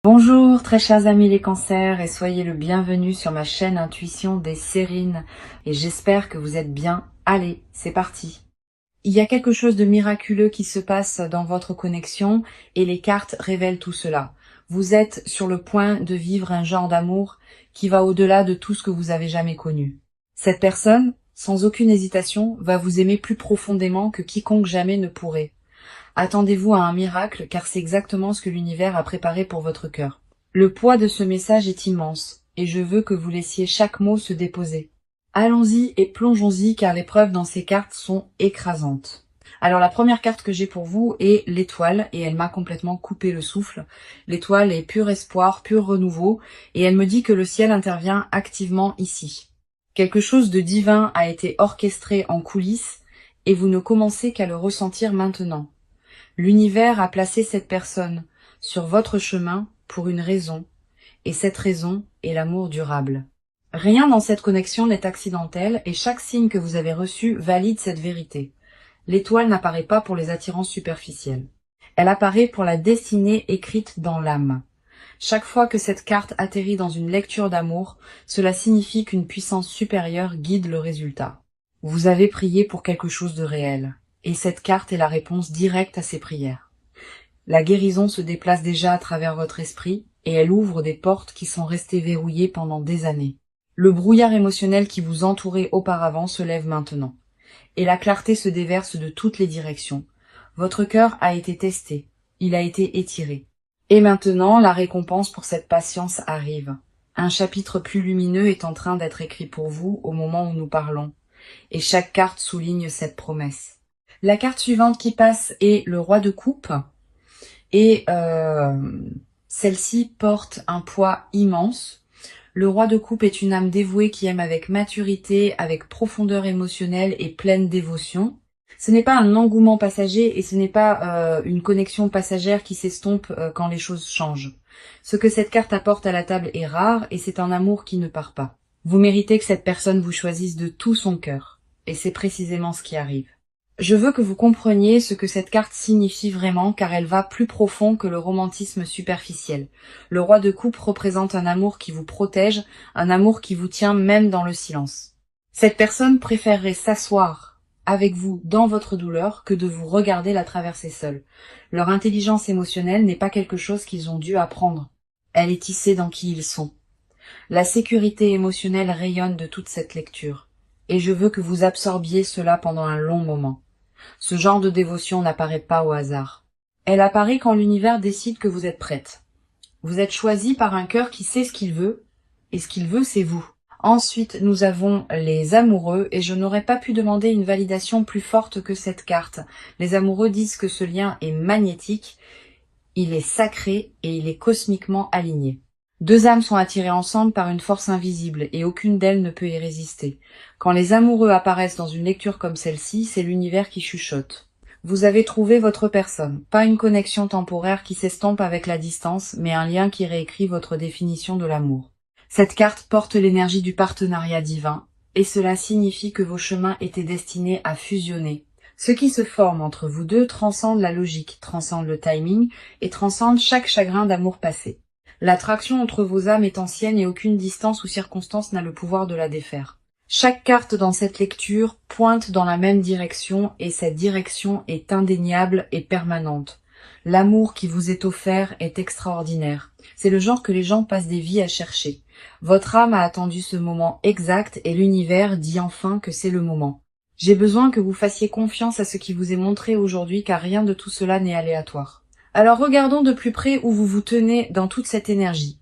Bonjour très chers amis les cancers et soyez le bienvenu sur ma chaîne Intuition des Sérines et j'espère que vous êtes bien. Allez, c'est parti. Il y a quelque chose de miraculeux qui se passe dans votre connexion et les cartes révèlent tout cela. Vous êtes sur le point de vivre un genre d'amour qui va au-delà de tout ce que vous avez jamais connu. Cette personne, sans aucune hésitation, va vous aimer plus profondément que quiconque jamais ne pourrait. Attendez-vous à un miracle car c'est exactement ce que l'univers a préparé pour votre cœur. Le poids de ce message est immense et je veux que vous laissiez chaque mot se déposer. Allons-y et plongeons-y car les preuves dans ces cartes sont écrasantes. Alors la première carte que j'ai pour vous est l'étoile et elle m'a complètement coupé le souffle. L'étoile est pur espoir, pur renouveau et elle me dit que le ciel intervient activement ici. Quelque chose de divin a été orchestré en coulisses et vous ne commencez qu'à le ressentir maintenant. L'univers a placé cette personne sur votre chemin pour une raison, et cette raison est l'amour durable. Rien dans cette connexion n'est accidentel et chaque signe que vous avez reçu valide cette vérité. L'étoile n'apparaît pas pour les attirances superficielles. Elle apparaît pour la destinée écrite dans l'âme. Chaque fois que cette carte atterrit dans une lecture d'amour, cela signifie qu'une puissance supérieure guide le résultat. Vous avez prié pour quelque chose de réel. Et cette carte est la réponse directe à ces prières. La guérison se déplace déjà à travers votre esprit et elle ouvre des portes qui sont restées verrouillées pendant des années. Le brouillard émotionnel qui vous entourait auparavant se lève maintenant. Et la clarté se déverse de toutes les directions. Votre cœur a été testé, il a été étiré. Et maintenant, la récompense pour cette patience arrive. Un chapitre plus lumineux est en train d'être écrit pour vous au moment où nous parlons. Et chaque carte souligne cette promesse. La carte suivante qui passe est le roi de coupe et celle-ci porte un poids immense. Le roi de coupe est une âme dévouée qui aime avec maturité, avec profondeur émotionnelle et pleine dévotion. Ce n'est pas un engouement passager et ce n'est pas une connexion passagère qui s'estompe quand les choses changent. Ce que cette carte apporte à la table est rare et c'est un amour qui ne part pas. Vous méritez que cette personne vous choisisse de tout son cœur et c'est précisément ce qui arrive. Je veux que vous compreniez ce que cette carte signifie vraiment car elle va plus profond que le romantisme superficiel. Le roi de coupe représente un amour qui vous protège, un amour qui vous tient même dans le silence. Cette personne préférerait s'asseoir avec vous dans votre douleur que de vous regarder la traverser seule. Leur intelligence émotionnelle n'est pas quelque chose qu'ils ont dû apprendre. Elle est tissée dans qui ils sont. La sécurité émotionnelle rayonne de toute cette lecture. Et je veux que vous absorbiez cela pendant un long moment. Ce genre de dévotion n'apparaît pas au hasard. Elle apparaît quand l'univers décide que vous êtes prête. Vous êtes choisi par un cœur qui sait ce qu'il veut, et ce qu'il veut, c'est vous. Ensuite, nous avons les amoureux, et je n'aurais pas pu demander une validation plus forte que cette carte. Les amoureux disent que ce lien est magnétique, il est sacré et il est cosmiquement aligné. Deux âmes sont attirées ensemble par une force invisible et aucune d'elles ne peut y résister. Quand les amoureux apparaissent dans une lecture comme celle-ci, c'est l'univers qui chuchote. Vous avez trouvé votre personne, pas une connexion temporaire qui s'estompe avec la distance, mais un lien qui réécrit votre définition de l'amour. Cette carte porte l'énergie du partenariat divin, et cela signifie que vos chemins étaient destinés à fusionner. Ce qui se forme entre vous deux transcende la logique, transcende le timing et transcende chaque chagrin d'amour passé. L'attraction entre vos âmes est ancienne et aucune distance ou circonstance n'a le pouvoir de la défaire. Chaque carte dans cette lecture pointe dans la même direction et cette direction est indéniable et permanente. L'amour qui vous est offert est extraordinaire. C'est le genre que les gens passent des vies à chercher. Votre âme a attendu ce moment exact et l'univers dit enfin que c'est le moment. J'ai besoin que vous fassiez confiance à ce qui vous est montré aujourd'hui car rien de tout cela n'est aléatoire. Alors regardons de plus près où vous vous tenez dans toute cette énergie.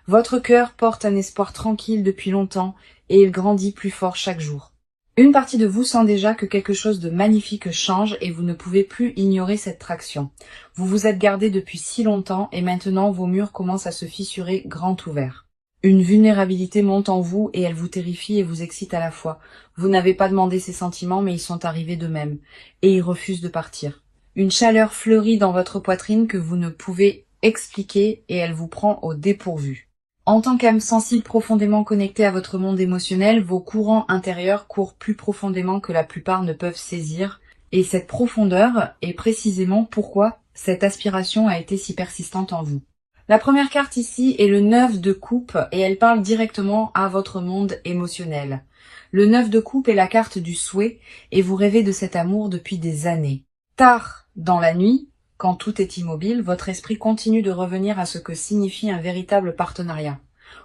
Votre cœur porte un espoir tranquille depuis longtemps et il grandit plus fort chaque jour. Une partie de vous sent déjà que quelque chose de magnifique change et vous ne pouvez plus ignorer cette traction. Vous vous êtes gardé depuis si longtemps et maintenant vos murs commencent à se fissurer grand ouverts. Une vulnérabilité monte en vous et elle vous terrifie et vous excite à la fois. Vous n'avez pas demandé ces sentiments mais ils sont arrivés d'eux-mêmes et ils refusent de partir. Une chaleur fleurit dans votre poitrine que vous ne pouvez expliquer et elle vous prend au dépourvu. En tant qu'âme sensible profondément connectée à votre monde émotionnel, vos courants intérieurs courent plus profondément que la plupart ne peuvent saisir et cette profondeur est précisément pourquoi cette aspiration a été si persistante en vous. La première carte ici est le 9 de coupe et elle parle directement à votre monde émotionnel. Le 9 de coupe est la carte du souhait et vous rêvez de cet amour depuis des années. Tard dans la nuit, quand tout est immobile, votre esprit continue de revenir à ce que signifie un véritable partenariat.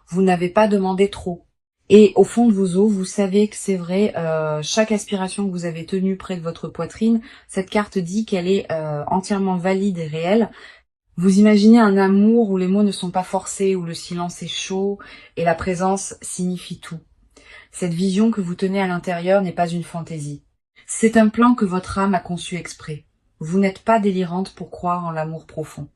Vous n'avez pas demandé trop. Et au fond de vos os, vous savez que c'est vrai, chaque aspiration que vous avez tenue près de votre poitrine, cette carte dit qu'elle est entièrement valide et réelle. Vous imaginez un amour où les mots ne sont pas forcés, où le silence est chaud et la présence signifie tout. Cette vision que vous tenez à l'intérieur n'est pas une fantaisie. C'est un plan que votre âme a conçu exprès. Vous n'êtes pas délirante pour croire en l'amour profond.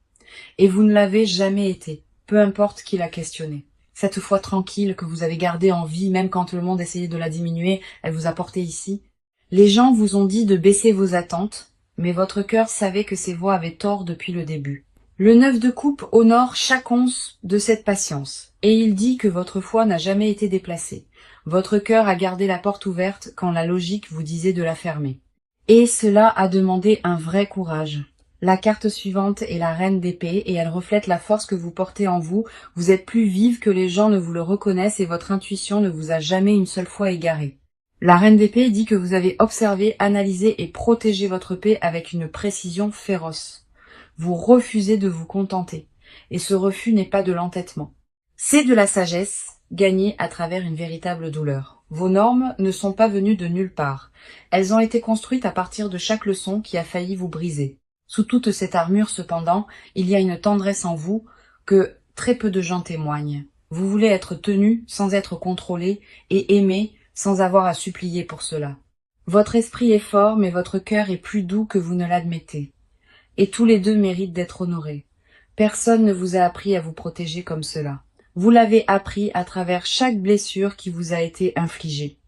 Et vous ne l'avez jamais été, peu importe qui l'a questionné. Cette foi tranquille que vous avez gardée en vie, même quand le monde essayait de la diminuer, elle vous a porté ici. Les gens vous ont dit de baisser vos attentes, mais votre cœur savait que ces voix avaient tort depuis le début. Le 9 de coupe honore chaque once de cette patience, et il dit que votre foi n'a jamais été déplacée. Votre cœur a gardé la porte ouverte quand la logique vous disait de la fermer. Et cela a demandé un vrai courage. La carte suivante est la reine d'épée et elle reflète la force que vous portez en vous. Vous êtes plus vive que les gens ne vous le reconnaissent et votre intuition ne vous a jamais une seule fois égaré. La reine d'épée dit que vous avez observé, analysé et protégé votre paix avec une précision féroce. Vous refusez de vous contenter. Et ce refus n'est pas de l'entêtement. C'est de la sagesse gagnée à travers une véritable douleur. Vos normes ne sont pas venues de nulle part. Elles ont été construites à partir de chaque leçon qui a failli vous briser. Sous toute cette armure, cependant, il y a une tendresse en vous que très peu de gens témoignent. Vous voulez être tenu sans être contrôlé et aimé sans avoir à supplier pour cela. Votre esprit est fort, mais votre cœur est plus doux que vous ne l'admettez. Et tous les deux méritent d'être honorés. Personne ne vous a appris à vous protéger comme cela. Vous l'avez appris à travers chaque blessure qui vous a été infligée.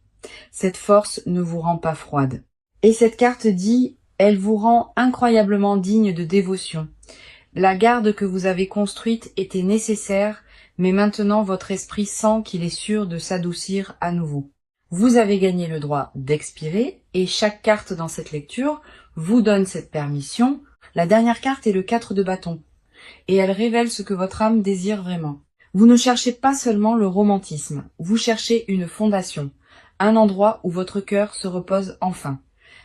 Cette force ne vous rend pas froide. Et cette carte dit, elle vous rend incroyablement digne de dévotion. La garde que vous avez construite était nécessaire, mais maintenant votre esprit sent qu'il est sûr de s'adoucir à nouveau. Vous avez gagné le droit d'expirer, et chaque carte dans cette lecture vous donne cette permission. La dernière carte est le 4 de bâton, et elle révèle ce que votre âme désire vraiment. Vous ne cherchez pas seulement le romantisme, vous cherchez une fondation, un endroit où votre cœur se repose enfin.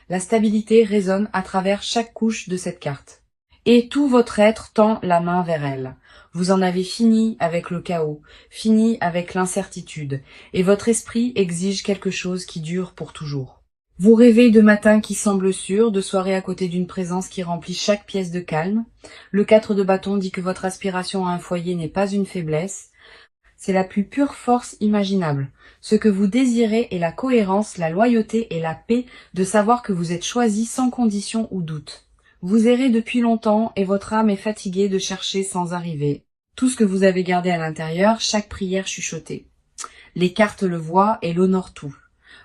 La stabilité résonne à travers chaque couche de cette carte. Et tout votre être tend la main vers elle. Vous en avez fini avec le chaos, fini avec l'incertitude, et votre esprit exige quelque chose qui dure pour toujours. Vous rêvez de matins qui semblent sûrs, de soirées à côté d'une présence qui remplit chaque pièce de calme. Le 4 de bâton dit que votre aspiration à un foyer n'est pas une faiblesse. C'est la plus pure force imaginable. Ce que vous désirez est la cohérence, la loyauté et la paix de savoir que vous êtes choisi sans condition ou doute. Vous errez depuis longtemps et votre âme est fatiguée de chercher sans arriver. Tout ce que vous avez gardé à l'intérieur, chaque prière chuchotée. Les cartes le voient et l'honorent tout.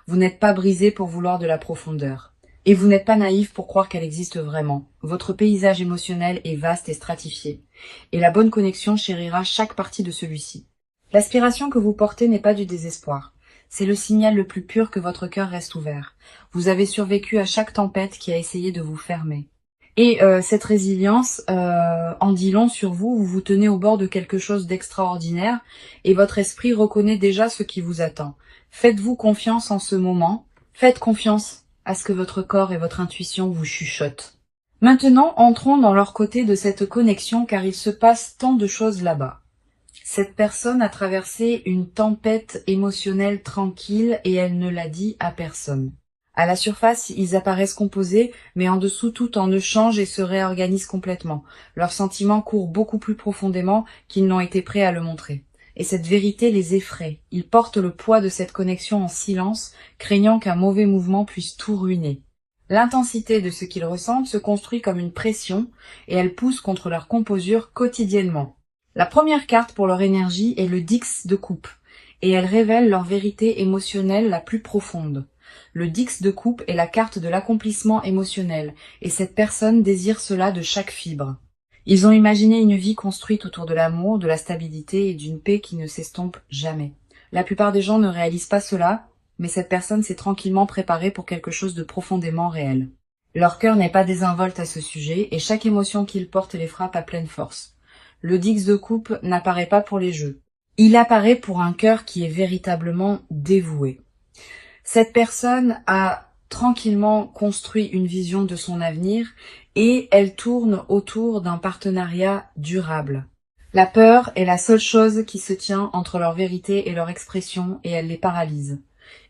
Vous n'êtes pas brisé pour vouloir de la profondeur. Et vous n'êtes pas naïf pour croire qu'elle existe vraiment. Votre paysage émotionnel est vaste et stratifié. Et la bonne connexion chérira chaque partie de celui-ci. L'aspiration que vous portez n'est pas du désespoir. C'est le signal le plus pur que votre cœur reste ouvert. Vous avez survécu à chaque tempête qui a essayé de vous fermer. Et cette résilience en dit long sur vous. Vous vous tenez au bord de quelque chose d'extraordinaire et votre esprit reconnaît déjà ce qui vous attend. Faites-vous confiance en ce moment. Faites confiance à ce que votre corps et votre intuition vous chuchotent. Maintenant, entrons dans leur côté de cette connexion car il se passe tant de choses là-bas. Cette personne a traversé une tempête émotionnelle tranquille et elle ne l'a dit à personne. À la surface, ils apparaissent composés, mais en dessous tout en eux change et se réorganise complètement. Leurs sentiments courent beaucoup plus profondément qu'ils n'ont été prêts à le montrer. Et cette vérité les effraie. Ils portent le poids de cette connexion en silence, craignant qu'un mauvais mouvement puisse tout ruiner. L'intensité de ce qu'ils ressentent se construit comme une pression, et elle pousse contre leur composure quotidiennement. La première carte pour leur énergie est le 10 de coupe, et elle révèle leur vérité émotionnelle la plus profonde. Le 10 de coupe est la carte de l'accomplissement émotionnel, et cette personne désire cela de chaque fibre. Ils ont imaginé une vie construite autour de l'amour, de la stabilité et d'une paix qui ne s'estompe jamais. La plupart des gens ne réalisent pas cela, mais cette personne s'est tranquillement préparée pour quelque chose de profondément réel. Leur cœur n'est pas désinvolte à ce sujet, et chaque émotion qu'ils portent les frappe à pleine force. Le 10 de coupe n'apparaît pas pour les jeux. Il apparaît pour un cœur qui est véritablement dévoué. Cette personne a tranquillement construit une vision de son avenir et elle tourne autour d'un partenariat durable. La peur est la seule chose qui se tient entre leur vérité et leur expression et elle les paralyse.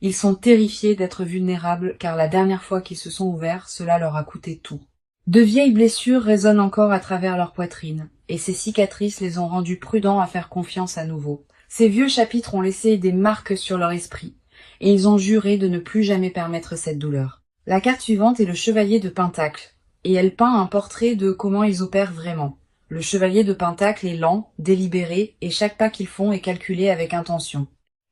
Ils sont terrifiés d'être vulnérables car la dernière fois qu'ils se sont ouverts, cela leur a coûté tout. De vieilles blessures résonnent encore à travers leur poitrine et ces cicatrices les ont rendus prudents à faire confiance à nouveau. Ces vieux chapitres ont laissé des marques sur leur esprit et ils ont juré de ne plus jamais permettre cette douleur. La carte suivante est le chevalier de Pentacle et elle peint un portrait de comment ils opèrent vraiment. Le chevalier de Pentacle est lent, délibéré, et chaque pas qu'ils font est calculé avec intention.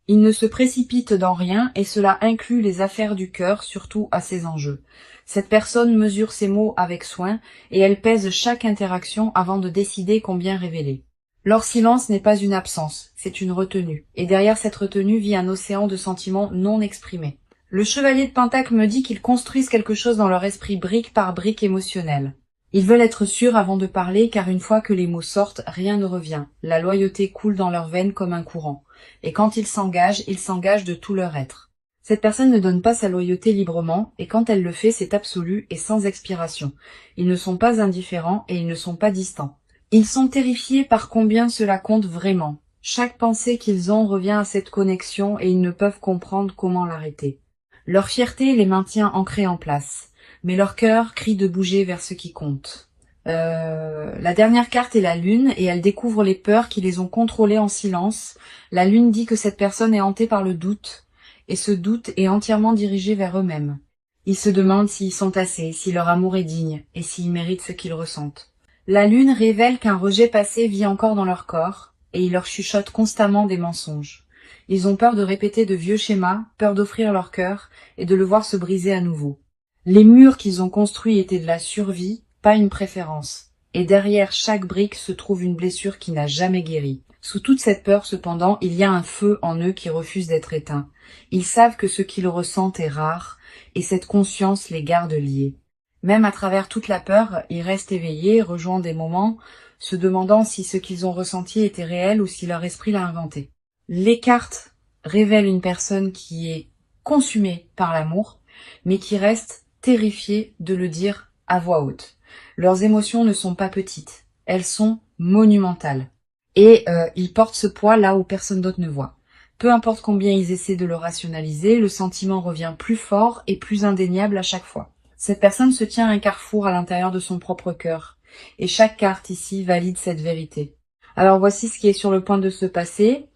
Ils ne se précipitent dans rien, et cela inclut les affaires du cœur, surtout à ses enjeux. Cette personne mesure ses mots avec soin, et elle pèse chaque interaction avant de décider combien révéler. Leur silence n'est pas une absence, c'est une retenue, et derrière cette retenue vit un océan de sentiments non exprimés. Le chevalier de Pentacle me dit qu'ils construisent quelque chose dans leur esprit brique par brique émotionnelle. Ils veulent être sûrs avant de parler car une fois que les mots sortent, rien ne revient. La loyauté coule dans leurs veines comme un courant. Et quand ils s'engagent de tout leur être. Cette personne ne donne pas sa loyauté librement et quand elle le fait, c'est absolu et sans expiration. Ils ne sont pas indifférents et ils ne sont pas distants. Ils sont terrifiés par combien cela compte vraiment. Chaque pensée qu'ils ont revient à cette connexion et ils ne peuvent comprendre comment l'arrêter. Leur fierté les maintient ancrés en place. Mais leur cœur crie de bouger vers ce qui compte. La dernière carte est la lune et elle découvre les peurs qui les ont contrôlés en silence. La lune dit que cette personne est hantée par le doute et ce doute est entièrement dirigé vers eux-mêmes. Ils se demandent s'ils sont assez, si leur amour est digne et s'ils méritent ce qu'ils ressentent. La lune révèle qu'un rejet passé vit encore dans leur corps et il leur chuchote constamment des mensonges. Ils ont peur de répéter de vieux schémas, peur d'offrir leur cœur et de le voir se briser à nouveau. Les murs qu'ils ont construits étaient de la survie, pas une préférence. Et derrière chaque brique se trouve une blessure qui n'a jamais guéri. Sous toute cette peur, cependant, il y a un feu en eux qui refuse d'être éteint. Ils savent que ce qu'ils ressentent est rare, et cette conscience les garde liés. Même à travers toute la peur, ils restent éveillés, rejoignent des moments, se demandant si ce qu'ils ont ressenti était réel ou si leur esprit l'a inventé. Les cartes révèlent une personne qui est consumée par l'amour, mais qui reste terrifiés de le dire à voix haute. Leurs émotions ne sont pas petites, elles sont monumentales. Et ils portent ce poids là où personne d'autre ne voit. Peu importe combien ils essaient de le rationaliser, le sentiment revient plus fort et plus indéniable à chaque fois. Cette personne se tient à un carrefour à l'intérieur de son propre cœur. Et chaque carte ici valide cette vérité. Alors voici ce qui est sur le point de se passer,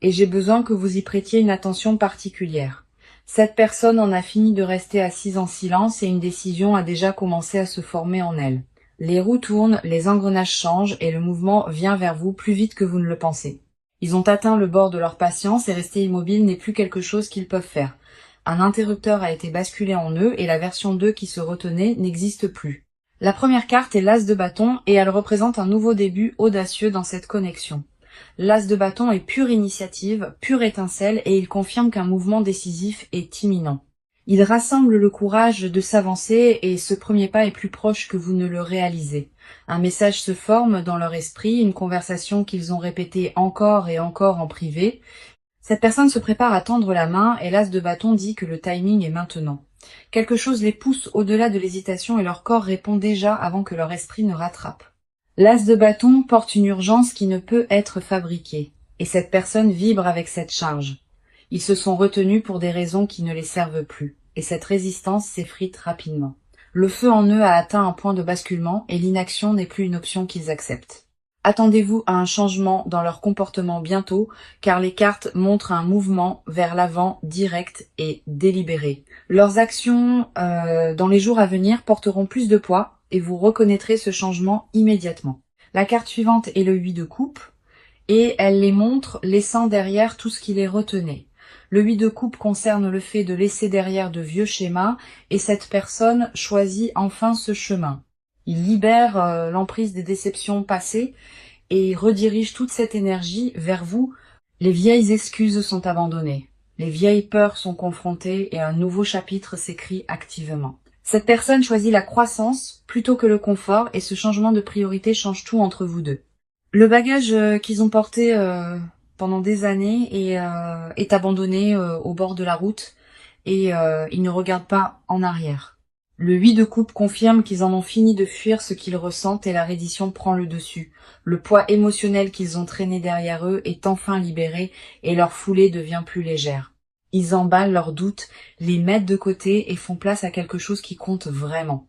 et j'ai besoin que vous y prêtiez une attention particulière. Cette personne en a fini de rester assise en silence et une décision a déjà commencé à se former en elle. Les roues tournent, les engrenages changent et le mouvement vient vers vous plus vite que vous ne le pensez. Ils ont atteint le bord de leur patience et rester immobile n'est plus quelque chose qu'ils peuvent faire. Un interrupteur a été basculé en eux et la version 2 qui se retenait n'existe plus. La première carte est l'As de bâton et elle représente un nouveau début audacieux dans cette connexion. L'As de bâton est pure initiative, pure étincelle et il confirme qu'un mouvement décisif est imminent. Il rassemble le courage de s'avancer et ce premier pas est plus proche que vous ne le réalisez. Un message se forme dans leur esprit, une conversation qu'ils ont répétée encore et encore en privé. Cette personne se prépare à tendre la main et l'As de bâton dit que le timing est maintenant. Quelque chose les pousse au-delà de l'hésitation et leur corps répond déjà avant que leur esprit ne rattrape. L'As de bâton porte une urgence qui ne peut être fabriquée, et cette personne vibre avec cette charge. Ils se sont retenus pour des raisons qui ne les servent plus, et cette résistance s'effrite rapidement. Le feu en eux a atteint un point de basculement, et l'inaction n'est plus une option qu'ils acceptent. Attendez-vous à un changement dans leur comportement bientôt, car les cartes montrent un mouvement vers l'avant direct et délibéré. Leurs actions dans les jours à venir porteront plus de poids, et vous reconnaîtrez ce changement immédiatement. La carte suivante est le 8 de coupe, et elle les montre laissant derrière tout ce qui les retenait. Le 8 de coupe concerne le fait de laisser derrière de vieux schémas, et cette personne choisit enfin ce chemin. Il libère l'emprise des déceptions passées, et redirige toute cette énergie vers vous. Les vieilles excuses sont abandonnées, les vieilles peurs sont confrontées, et un nouveau chapitre s'écrit activement. Cette personne choisit la croissance plutôt que le confort et ce changement de priorité change tout entre vous deux. Le bagage qu'ils ont porté pendant des années est abandonné au bord de la route et ils ne regardent pas en arrière. Le 8 de coupe confirme qu'ils en ont fini de fuir ce qu'ils ressentent et la reddition prend le dessus. Le poids émotionnel qu'ils ont traîné derrière eux est enfin libéré et leur foulée devient plus légère. Ils emballent leurs doutes, les mettent de côté et font place à quelque chose qui compte vraiment.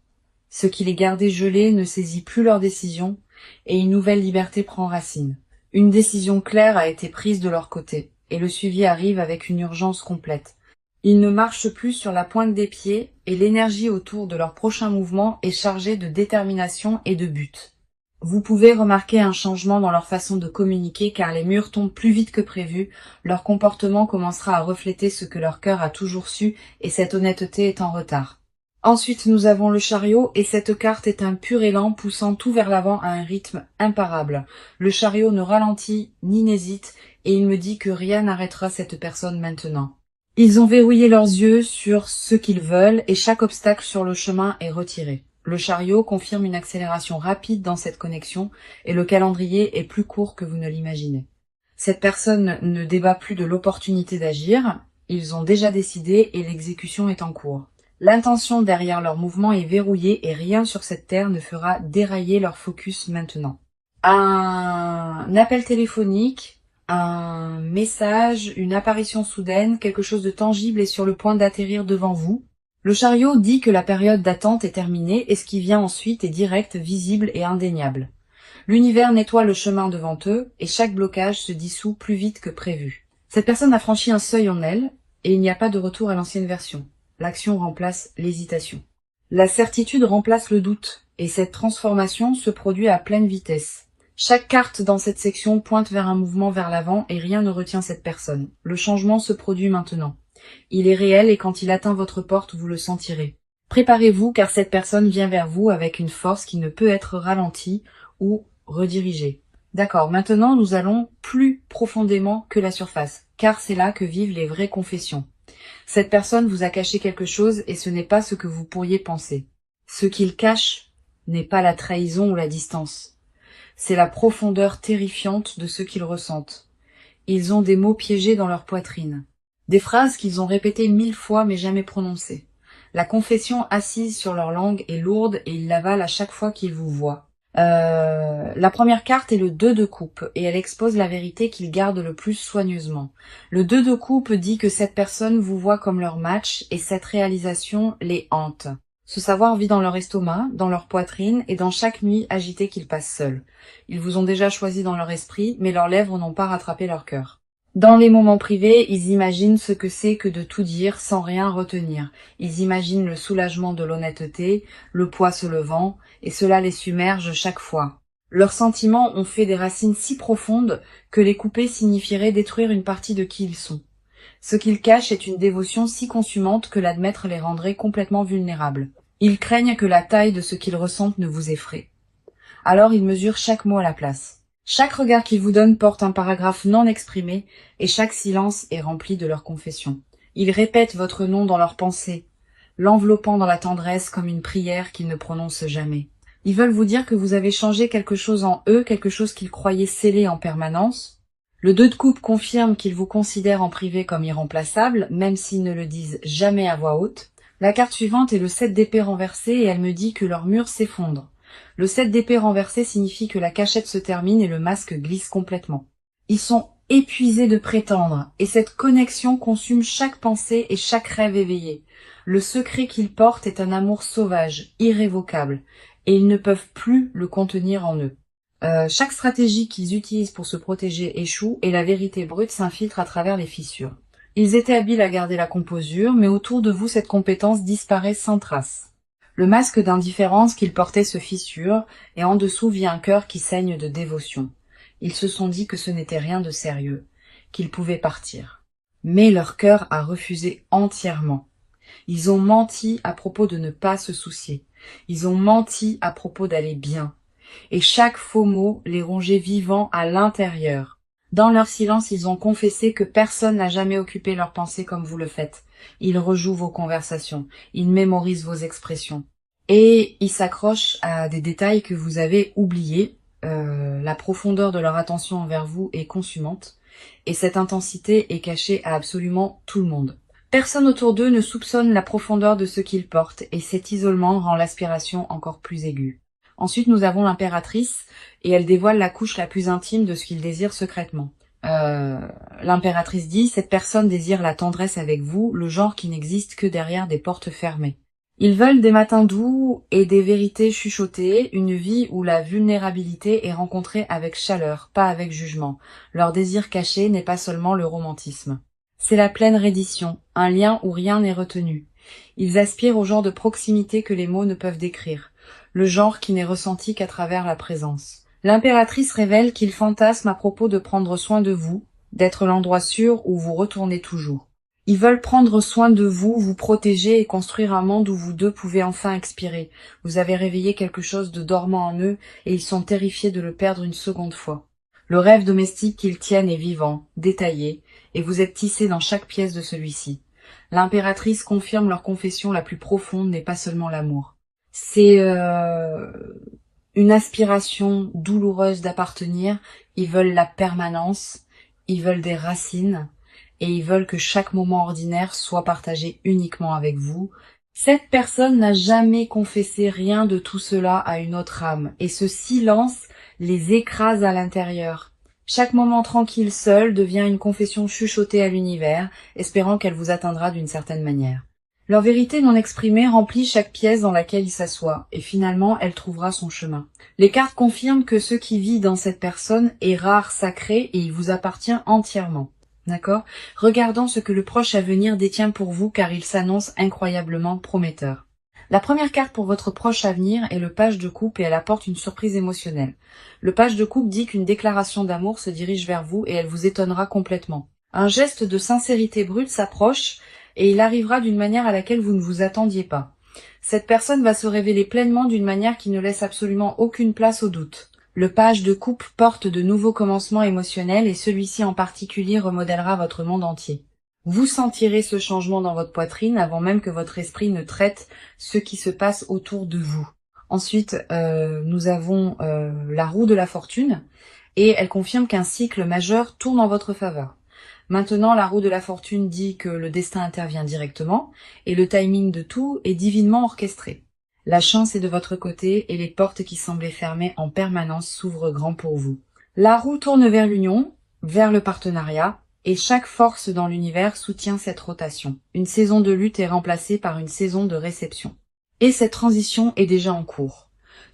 Ce qui les gardait gelés ne saisit plus leur décision et une nouvelle liberté prend racine. Une décision claire a été prise de leur côté et le suivi arrive avec une urgence complète. Ils ne marchent plus sur la pointe des pieds et l'énergie autour de leur prochain mouvement est chargée de détermination et de but. Vous pouvez remarquer un changement dans leur façon de communiquer car les murs tombent plus vite que prévu, leur comportement commencera à refléter ce que leur cœur a toujours su et cette honnêteté est en retard. Ensuite, nous avons le chariot et cette carte est un pur élan poussant tout vers l'avant à un rythme imparable. Le chariot ne ralentit ni n'hésite et il me dit que rien n'arrêtera cette personne maintenant. Ils ont verrouillé leurs yeux sur ce qu'ils veulent et chaque obstacle sur le chemin est retiré. Le chariot confirme une accélération rapide dans cette connexion et le calendrier est plus court que vous ne l'imaginez. Cette personne ne débat plus de l'opportunité d'agir, ils ont déjà décidé et l'exécution est en cours. L'intention derrière leur mouvement est verrouillée et rien sur cette terre ne fera dérailler leur focus maintenant. Un appel téléphonique, un message, une apparition soudaine, quelque chose de tangible est sur le point d'atterrir devant vous. Le chariot dit que la période d'attente est terminée et ce qui vient ensuite est direct, visible et indéniable. L'univers nettoie le chemin devant eux et chaque blocage se dissout plus vite que prévu. Cette personne a franchi un seuil en elle et il n'y a pas de retour à l'ancienne version. L'action remplace l'hésitation. La certitude remplace le doute et cette transformation se produit à pleine vitesse. Chaque carte dans cette section pointe vers un mouvement vers l'avant et rien ne retient cette personne. Le changement se produit maintenant. Il est réel et quand il atteint votre porte, vous le sentirez. Préparez-vous car cette personne vient vers vous avec une force qui ne peut être ralentie ou redirigée. D'accord, maintenant nous allons plus profondément que la surface, car c'est là que vivent les vraies confessions. Cette personne vous a caché quelque chose et ce n'est pas ce que vous pourriez penser. Ce qu'il cache n'est pas la trahison ou la distance. C'est la profondeur terrifiante de ce qu'ils ressentent. Ils ont des mots piégés dans leur poitrine. Des phrases qu'ils ont répétées 1000 fois mais jamais prononcées. La confession assise sur leur langue est lourde et ils l'avalent à chaque fois qu'ils vous voient. La première carte est le 2 de coupe et elle expose la vérité qu'ils gardent le plus soigneusement. Le 2 de coupe dit que cette personne vous voit comme leur match et cette réalisation les hante. Ce savoir vit dans leur estomac, dans leur poitrine et dans chaque nuit agitée qu'ils passent seuls. Ils vous ont déjà choisi dans leur esprit, mais leurs lèvres n'ont pas rattrapé leur cœur. Dans les moments privés, ils imaginent ce que c'est que de tout dire sans rien retenir. Ils imaginent le soulagement de l'honnêteté, le poids se levant, et cela les submerge chaque fois. Leurs sentiments ont fait des racines si profondes que les couper signifierait détruire une partie de qui ils sont. Ce qu'ils cachent est une dévotion si consumante que l'admettre les rendrait complètement vulnérables. Ils craignent que la taille de ce qu'ils ressentent ne vous effraie. Alors ils mesurent chaque mot à la place. Chaque regard qu'ils vous donnent porte un paragraphe non exprimé et chaque silence est rempli de leur confession. Ils répètent votre nom dans leurs pensées, l'enveloppant dans la tendresse comme une prière qu'ils ne prononcent jamais. Ils veulent vous dire que vous avez changé quelque chose en eux, quelque chose qu'ils croyaient scellé en permanence. Le 2 de coupe confirme qu'ils vous considèrent en privé comme irremplaçable, même s'ils ne le disent jamais à voix haute. La carte suivante est le 7 d'épée renversé et elle me dit que leur mur s'effondre. Le 7 d'épée renversé signifie que la cachette se termine et le masque glisse complètement. Ils sont épuisés de prétendre, et cette connexion consume chaque pensée et chaque rêve éveillé. Le secret qu'ils portent est un amour sauvage, irrévocable, et ils ne peuvent plus le contenir en eux. Chaque stratégie qu'ils utilisent pour se protéger échoue, et la vérité brute s'infiltre à travers les fissures. Ils étaient habiles à garder la composure, mais autour de vous cette compétence disparaît sans trace. Le masque d'indifférence qu'ils portaient se fissure, et en dessous vit un cœur qui saigne de dévotion. Ils se sont dit que ce n'était rien de sérieux, qu'ils pouvaient partir. Mais leur cœur a refusé entièrement. Ils ont menti à propos de ne pas se soucier. Ils ont menti à propos d'aller bien. Et chaque faux mot les rongeait vivants à l'intérieur. Dans leur silence, ils ont confessé que personne n'a jamais occupé leurs pensées comme vous le faites. Ils rejouent vos conversations, ils mémorisent vos expressions. Et ils s'accrochent à des détails que vous avez oubliés, la profondeur de leur attention envers vous est consumante, et cette intensité est cachée à absolument tout le monde. Personne autour d'eux ne soupçonne la profondeur de ce qu'ils portent, et cet isolement rend l'aspiration encore plus aiguë. Ensuite, nous avons l'impératrice, et elle dévoile la couche la plus intime de ce qu'ils désirent secrètement. L'impératrice dit, cette personne désire la tendresse avec vous, le genre qui n'existe que derrière des portes fermées. Ils veulent des matins doux et des vérités chuchotées, une vie où la vulnérabilité est rencontrée avec chaleur, pas avec jugement. Leur désir caché n'est pas seulement le romantisme. C'est la pleine reddition, un lien où rien n'est retenu. Ils aspirent au genre de proximité que les mots ne peuvent décrire, le genre qui n'est ressenti qu'à travers la présence. L'impératrice révèle qu'ils fantasment à propos de prendre soin de vous, d'être l'endroit sûr où vous retournez toujours. Ils veulent prendre soin de vous, vous protéger et construire un monde où vous deux pouvez enfin expirer. Vous avez réveillé quelque chose de dormant en eux et ils sont terrifiés de le perdre une seconde fois. Le rêve domestique qu'ils tiennent est vivant, détaillé, et vous êtes tissé dans chaque pièce de celui-ci. L'impératrice confirme leur confession la plus profonde n'est pas seulement l'amour. C'est une aspiration douloureuse d'appartenir, ils veulent la permanence, ils veulent des racines, et ils veulent que chaque moment ordinaire soit partagé uniquement avec vous. Cette personne n'a jamais confessé rien de tout cela à une autre âme, et ce silence les écrase à l'intérieur. Chaque moment tranquille seul devient une confession chuchotée à l'univers, espérant qu'elle vous atteindra d'une certaine manière. Leur vérité non exprimée remplit chaque pièce dans laquelle il s'assoit, et finalement elle trouvera son chemin. Les cartes confirment que ce qui vit dans cette personne est rare, sacré, et il vous appartient entièrement. D'accord ? Regardons ce que le proche à venir détient pour vous, car il s'annonce incroyablement prometteur. La première carte pour votre proche à venir est le page de coupe et elle apporte une surprise émotionnelle. Le page de coupe dit qu'une déclaration d'amour se dirige vers vous et elle vous étonnera complètement. Un geste de sincérité brute s'approche et il arrivera d'une manière à laquelle vous ne vous attendiez pas. Cette personne va se révéler pleinement d'une manière qui ne laisse absolument aucune place au doute. Le page de coupe porte de nouveaux commencements émotionnels et celui-ci en particulier remodèlera votre monde entier. Vous sentirez ce changement dans votre poitrine avant même que votre esprit ne traite ce qui se passe autour de vous. Ensuite, nous avons la roue de la fortune et elle confirme qu'un cycle majeur tourne en votre faveur. Maintenant, la roue de la fortune dit que le destin intervient directement et le timing de tout est divinement orchestré. La chance est de votre côté et les portes qui semblaient fermées en permanence s'ouvrent grand pour vous. La roue tourne vers l'union, vers le partenariat, et chaque force dans l'univers soutient cette rotation. Une saison de lutte est remplacée par une saison de réception. Et cette transition est déjà en cours.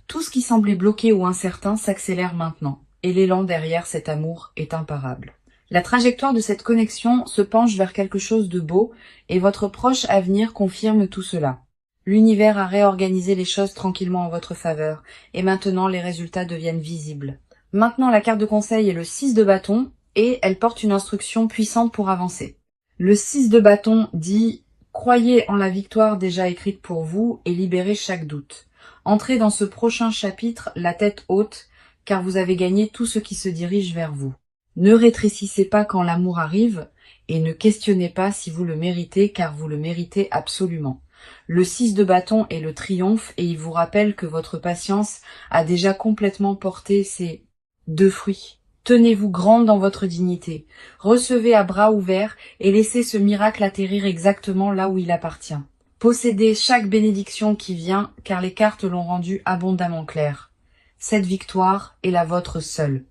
Tout ce qui semblait bloqué ou incertain s'accélère maintenant, et l'élan derrière cet amour est imparable. La trajectoire de cette connexion se penche vers quelque chose de beau, et votre proche avenir confirme tout cela. L'univers a réorganisé les choses tranquillement en votre faveur, et maintenant les résultats deviennent visibles. Maintenant la carte de conseil est le 6 de bâton, et elle porte une instruction puissante pour avancer. Le 6 de bâton dit « Croyez en la victoire déjà écrite pour vous et libérez chaque doute. Entrez dans ce prochain chapitre la tête haute, car vous avez gagné tout ce qui se dirige vers vous. Ne rétrécissez pas quand l'amour arrive, et ne questionnez pas si vous le méritez, car vous le méritez absolument. Le 6 de bâton est le triomphe, et il vous rappelle que votre patience a déjà complètement porté ses 2 fruits. Tenez-vous grande dans votre dignité, recevez à bras ouverts et laissez ce miracle atterrir exactement là où il appartient. Possédez chaque bénédiction qui vient, car les cartes l'ont rendu abondamment clair. Cette victoire est la vôtre seule.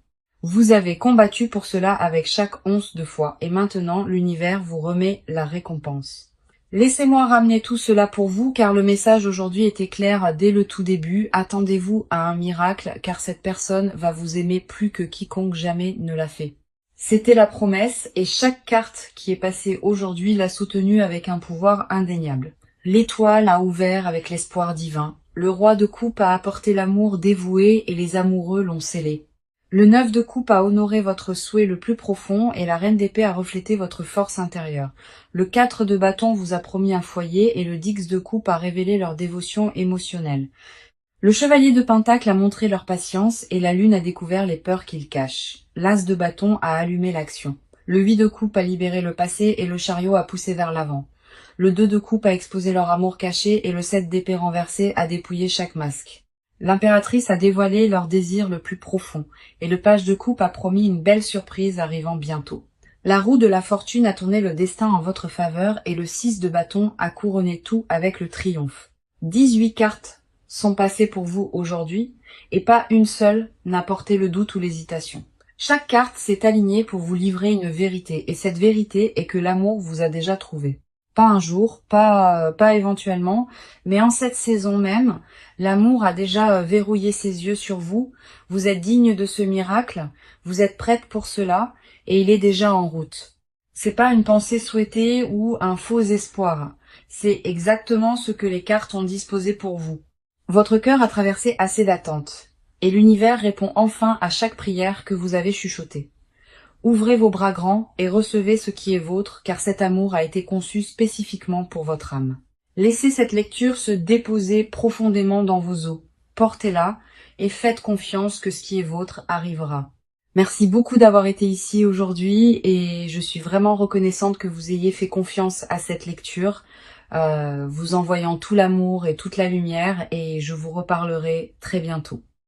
Vous avez combattu pour cela avec chaque once de foi, et maintenant l'univers vous remet la récompense. Laissez-moi ramener tout cela pour vous, car le message aujourd'hui était clair dès le tout début. Attendez-vous à un miracle, car cette personne va vous aimer plus que quiconque jamais ne l'a fait. C'était la promesse, et chaque carte qui est passée aujourd'hui l'a soutenue avec un pouvoir indéniable. L'étoile a ouvert avec l'espoir divin. Le roi de coupe a apporté l'amour dévoué, et les amoureux l'ont scellé. Le 9 de coupe a honoré votre souhait le plus profond et la reine d'épée a reflété votre force intérieure. Le 4 de bâton vous a promis un foyer et le 10 de coupe a révélé leur dévotion émotionnelle. Le chevalier de pentacle a montré leur patience et la lune a découvert les peurs qu'ils cachent. L'as de bâton a allumé l'action. Le 8 de coupe a libéré le passé et le chariot a poussé vers l'avant. Le 2 de coupe a exposé leur amour caché et le 7 d'épée renversé a dépouillé chaque masque. L'impératrice a dévoilé leur désir le plus profond, et le page de coupe a promis une belle surprise arrivant bientôt. La roue de la fortune a tourné le destin en votre faveur et le 6 de bâton a couronné tout avec le triomphe. 18 cartes sont passées pour vous aujourd'hui et pas une seule n'a porté le doute ou l'hésitation. Chaque carte s'est alignée pour vous livrer une vérité et cette vérité est que l'amour vous a déjà trouvé. Pas un jour, pas éventuellement, mais en cette saison même, l'amour a déjà verrouillé ses yeux sur vous, vous êtes digne de ce miracle, vous êtes prête pour cela, et il est déjà en route. C'est pas une pensée souhaitée ou un faux espoir, c'est exactement ce que les cartes ont disposé pour vous. Votre cœur a traversé assez d'attentes, et l'univers répond enfin à chaque prière que vous avez chuchotée. Ouvrez vos bras grands et recevez ce qui est vôtre, car cet amour a été conçu spécifiquement pour votre âme. Laissez cette lecture se déposer profondément dans vos os. Portez-la et faites confiance que ce qui est vôtre arrivera. Merci beaucoup d'avoir été ici aujourd'hui et je suis vraiment reconnaissante que vous ayez fait confiance à cette lecture, vous envoyant tout l'amour et toute la lumière et je vous reparlerai très bientôt.